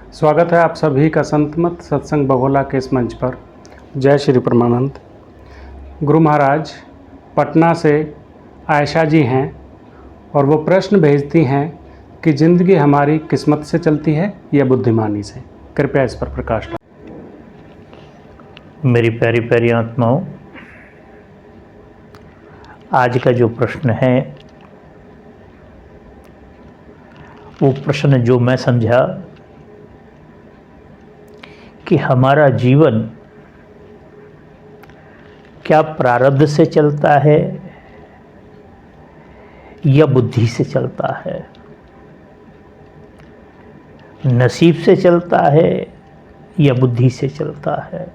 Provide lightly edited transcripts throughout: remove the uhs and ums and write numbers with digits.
स्वागत है आप सभी का संतमत सत्संग बघोला के इस मंच पर। जय श्री परमानंद। गुरु महाराज पटना से आयशा जी हैं और वो प्रश्न भेजती हैं कि ज़िंदगी हमारी किस्मत से चलती है या बुद्धिमानी से। कृपया इस पर प्रकाश डालें। मेरी प्यारी प्यारी आत्माओं, आज का जो प्रश्न है वो प्रश्न जो मैं समझा कि हमारा जीवन क्या प्रारब्ध से चलता है या बुद्धि से चलता है, नसीब से चलता है या बुद्धि से चलता है।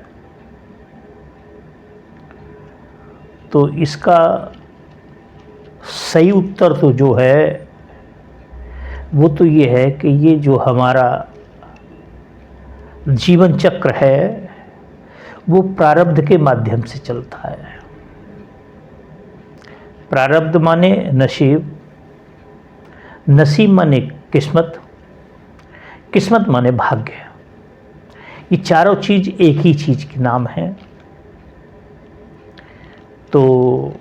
तो इसका सही उत्तर तो जो है वो तो ये है कि ये जो हमारा जीवन चक्र है वो प्रारब्ध के माध्यम से चलता है। प्रारब्ध माने नसीब, नसीब माने किस्मत, किस्मत माने भाग्य। ये चारों चीज़ एक ही चीज़ के नाम है। तो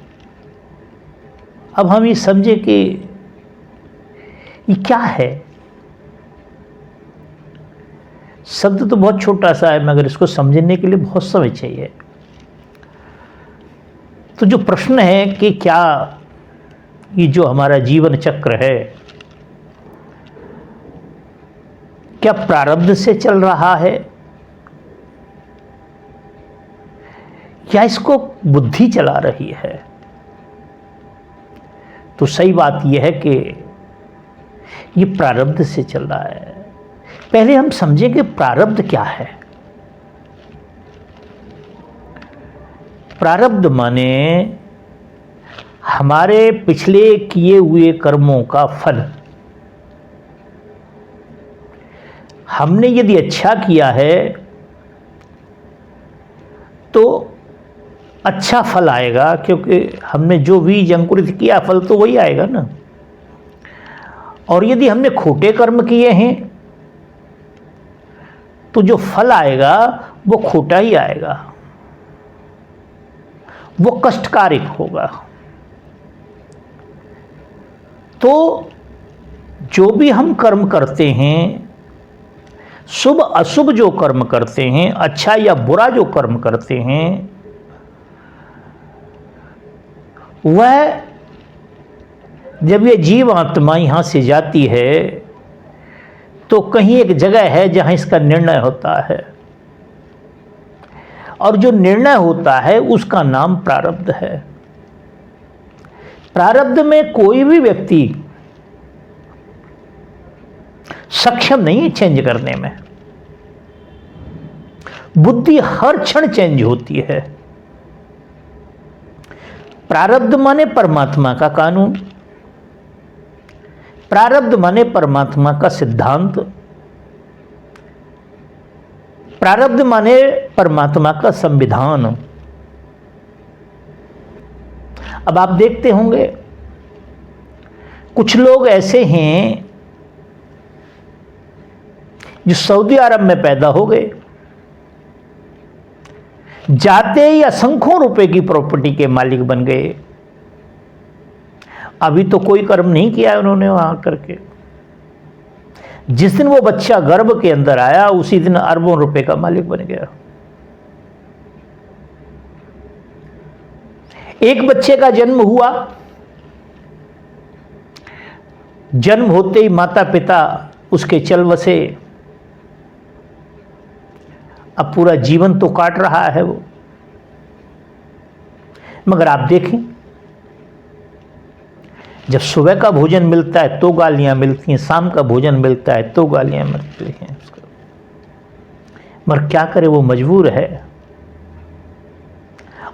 अब हम ये समझे कि ये क्या है। शब्द तो बहुत छोटा सा है मगर इसको समझने के लिए बहुत समय चाहिए। तो जो प्रश्न है कि क्या ये जो हमारा जीवन चक्र है क्या प्रारब्ध से चल रहा है या इसको बुद्धि चला रही है। तो सही बात यह है कि ये प्रारब्ध से चल रहा है। पहले हम समझें कि प्रारब्ध क्या है। प्रारब्ध माने हमारे पिछले किए हुए कर्मों का फल। हमने यदि अच्छा किया है तो अच्छा फल आएगा, क्योंकि हमने जो बीज अंकुरित किया फल तो वही आएगा ना। और यदि हमने खोटे कर्म किए हैं तो जो फल आएगा वो खोटा ही आएगा, वो कष्टकारक होगा। तो जो भी हम कर्म करते हैं, शुभ अशुभ जो कर्म करते हैं, अच्छा या बुरा जो कर्म करते हैं, वह जब ये जीव आत्मा यहाँ से जाती है तो कहीं एक जगह है जहाँ इसका निर्णय होता है, और जो निर्णय होता है उसका नाम प्रारब्ध है। प्रारब्ध में कोई भी व्यक्ति सक्षम नहीं है चेंज करने में। बुद्धि हर क्षण चेंज होती है। प्रारब्ध माने परमात्मा का कानून, प्रारब्ध माने परमात्मा का सिद्धांत, प्रारब्ध माने परमात्मा का संविधान। अब आप देखते होंगे कुछ लोग ऐसे हैं जो सऊदी अरब में पैदा हो गए, जाते ही असंख्यों रुपए की प्रॉपर्टी के मालिक बन गए। अभी तो कोई कर्म नहीं किया उन्होंने वहां करके। जिस दिन वो बच्चा गर्भ के अंदर आया उसी दिन अरबों रुपए का मालिक बन गया। एक बच्चे का जन्म हुआ, जन्म होते ही माता पिता उसके चल बसे। अब पूरा जीवन तो काट रहा है वो। मगर आप देखें, जब सुबह का भोजन मिलता है तो गालियां मिलती हैं, शाम का भोजन मिलता है तो गालियां मिलती हैं उसको। मगर क्या करे, वो मजबूर है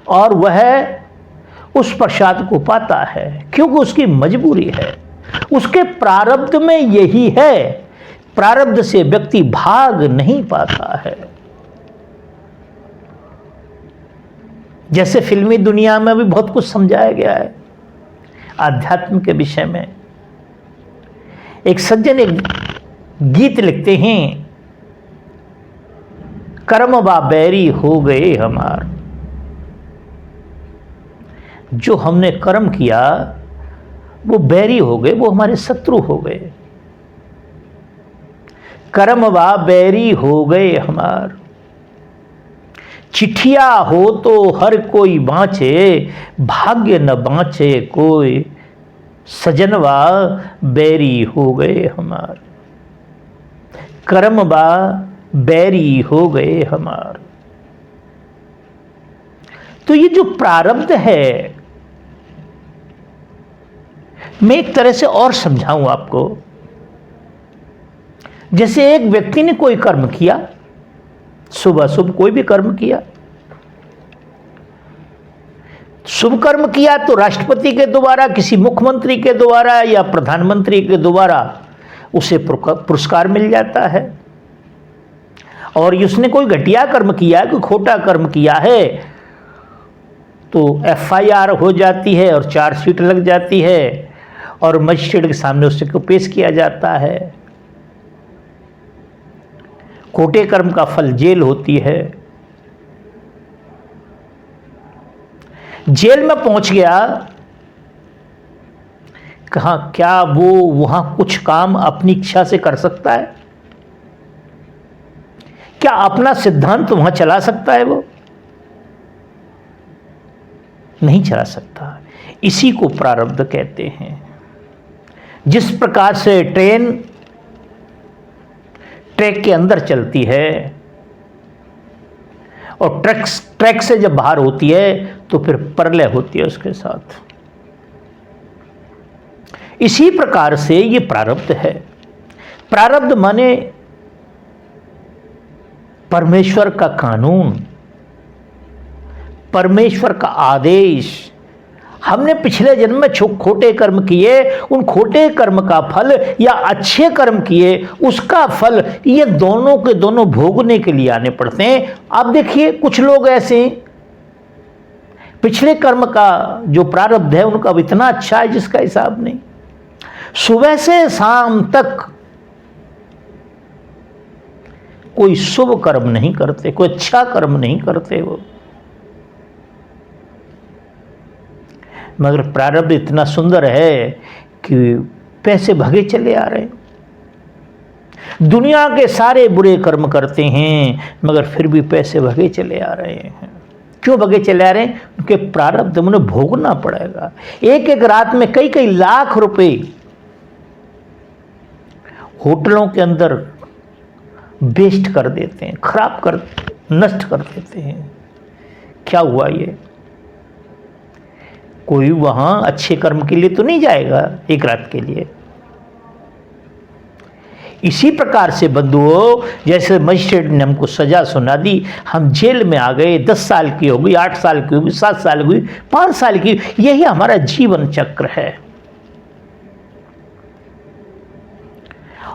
और वह उस प्रसाद को पाता है क्योंकि उसकी मजबूरी है। उसके प्रारब्ध में यही है। प्रारब्ध से व्यक्ति भाग नहीं पाता है। जैसे फिल्मी दुनिया में भी बहुत कुछ समझाया गया है आध्यात्म के विषय में। एक सज्जन एक गीत लिखते हैं कर्म बा बैरी हो गए हमार। जो हमने कर्म किया वो बैरी हो गए, वो हमारे शत्रु हो गए। कर्म बा बैरी हो गए हमार। चिट्ठिया हो तो हर कोई बाँचे, भाग्य न बाँचे कोई, सजनवा बैरी हो गए हमार। कर्म बा बैरी हो गए हमार। तो ये जो प्रारब्ध है, मैं एक तरह से और समझाऊं आपको। जैसे एक व्यक्ति ने कोई कर्म किया, शुभ अशुभ कोई भी कर्म किया। शुभ कर्म किया तो राष्ट्रपति के द्वारा, किसी मुख्यमंत्री के द्वारा या प्रधानमंत्री के द्वारा उसे पुरस्कार मिल जाता है। और उसने कोई घटिया कर्म किया, कोई खोटा कर्म किया है, तो FIR हो जाती है और चार्जशीट लग जाती है और मजिस्ट्रेट के सामने उससे को पेश किया जाता है। खोटे कर्म का फल जेल होती है। जेल में पहुंच गया, कहा क्या वो वहां कुछ काम अपनी इच्छा से कर सकता है? क्या अपना सिद्धांत वहां चला सकता है? वो नहीं चला सकता। इसी को प्रारब्ध कहते हैं। जिस प्रकार से ट्रेन ट्रैक के अंदर चलती है और ट्रैक से जब बाहर होती है तो फिर प्रलय होती है उसके साथ। इसी प्रकार से ये प्रारब्ध है। प्रारब्ध माने परमेश्वर का कानून, परमेश्वर का आदेश। हमने पिछले जन्म में खोटे कर्म किए, उन खोटे कर्म का फल या अच्छे कर्म किए उसका फल, ये दोनों के दोनों भोगने के लिए आने पड़ते हैं। आप देखिए कुछ लोग ऐसे पिछले कर्म का जो प्रारब्ध है उनका इतना अच्छा है जिसका हिसाब नहीं। सुबह से शाम तक कोई शुभ कर्म नहीं करते, कोई अच्छा कर्म नहीं करते वो, मगर प्रारब्ध इतना सुंदर है कि पैसे भगे चले आ रहे हैं। दुनिया के सारे बुरे कर्म करते हैं मगर फिर भी पैसे भगे चले आ रहे हैं। क्यों भगे चले आ रहे हैं? उनके प्रारब्ध उन्हें भोगना पड़ेगा। एक एक रात में कई कई लाख रुपए होटलों के अंदर वेस्ट कर देते हैं, नष्ट कर देते हैं। क्या हुआ ये? कोई वहां अच्छे कर्म के लिए तो नहीं जाएगा एक रात के लिए। इसी प्रकार से बंधुओं, जैसे मजिस्ट्रेट ने हमको सजा सुना दी, हम जेल में आ गए, 10 साल की हो गई, 8 साल की हो गई, 7 साल की हुई, 5 साल की, यही हमारा जीवन चक्र है।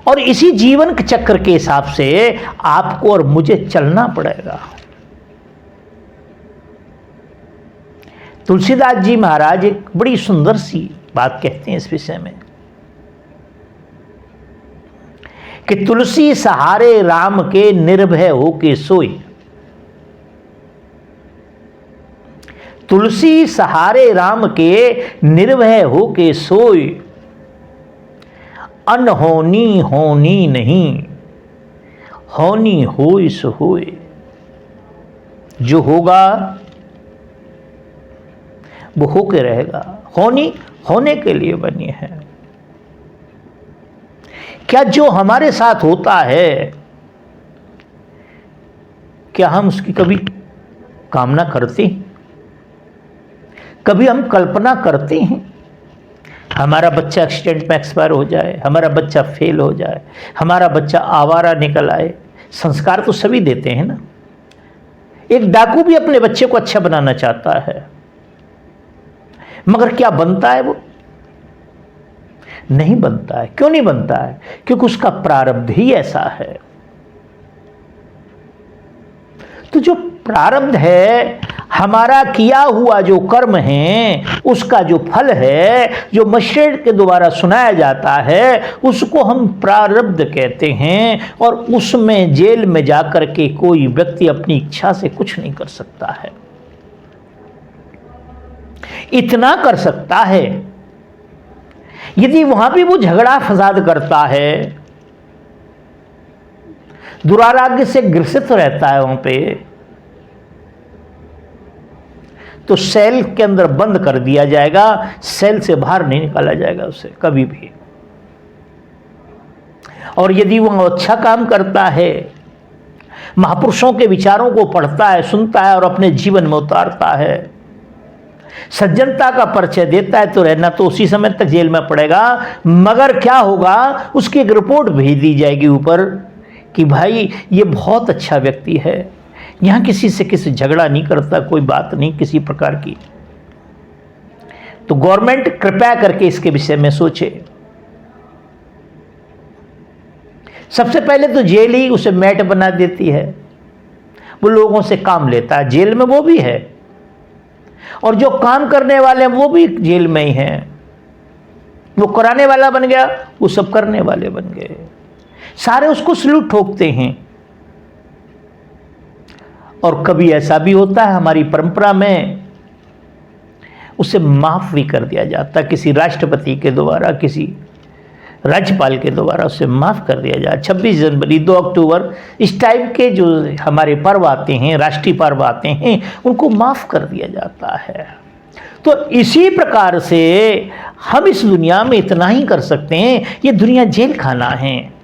और इसी जीवन के चक्र के हिसाब से आपको और मुझे चलना पड़ेगा। तुलसीदास जी महाराज एक बड़ी सुंदर सी बात कहते हैं इस विषय में कि तुलसी सहारे राम के निर्भय होके सोई। तुलसी सहारे राम के निर्भय होके सोई, अनहोनी होनी नहीं, होनी होई सो होए। जो होगा वो होके रहेगा, होनी होने के लिए बनी है। क्या जो हमारे साथ होता है, क्या हम उसकी कभी कामना करते हैं? कभी हम कल्पना करते हैं हमारा बच्चा एक्सीडेंट में एक्सपायर हो जाए, हमारा बच्चा फेल हो जाए, हमारा बच्चा आवारा निकल आए? संस्कार तो सभी देते हैं ना। एक डाकू भी अपने बच्चे को अच्छा बनाना चाहता है, मगर क्या बनता है वो? नहीं बनता है। क्यों नहीं बनता है? क्योंकि उसका प्रारब्ध ही ऐसा है। तो जो प्रारब्ध है, हमारा किया हुआ जो कर्म है, उसका जो फल है, जो मजिस्ट्रेट के द्वारा सुनाया जाता है, उसको हम प्रारब्ध कहते हैं। और उसमें जेल में जाकर के कोई व्यक्ति अपनी इच्छा से कुछ नहीं कर सकता है। इतना कर सकता है, यदि वहां भी वो झगड़ा फसाद करता है, दुराराग्य से ग्रसित रहता है वहां पे, तो सेल के अंदर बंद कर दिया जाएगा, सेल से बाहर नहीं निकाला जाएगा उसे कभी भी। और यदि वह अच्छा काम करता है, महापुरुषों के विचारों को पढ़ता है, सुनता है और अपने जीवन में उतारता है, सज्जनता का परिचय देता है, तो रहना तो उसी समय तक जेल में पड़ेगा। मगर क्या होगा, उसकी एक रिपोर्ट भेज दी जाएगी ऊपर कि भाई ये बहुत अच्छा व्यक्ति है, यहां किसी से किसी झगड़ा नहीं करता, कोई बात नहीं किसी प्रकार की। तो गवर्नमेंट कृपया करके इसके विषय में सोचे। सबसे पहले तो जेल ही उसे मैट बना देती है, वो लोगों से काम लेता है, जेल में वो भी है, और जो काम करने वाले हैं वो भी जेल में ही हैं। वो कराने वाला बन गया, वो सब करने वाले बन गए, सारे उसको सलूट ठोकते हैं। और कभी ऐसा भी होता है हमारी परंपरा में, उसे माफ भी कर दिया जाता, किसी राष्ट्रपति के द्वारा, किसी राज्यपाल के द्वारा उसे माफ कर दिया जाए। 26 जनवरी, 2 अक्टूबर, इस टाइप के जो हमारे पर्व आते हैं, राष्ट्रीय पर्व आते हैं, उनको माफ कर दिया जाता है। तो इसी प्रकार से हम इस दुनिया में इतना ही कर सकते हैं। ये दुनिया जेल खाना है।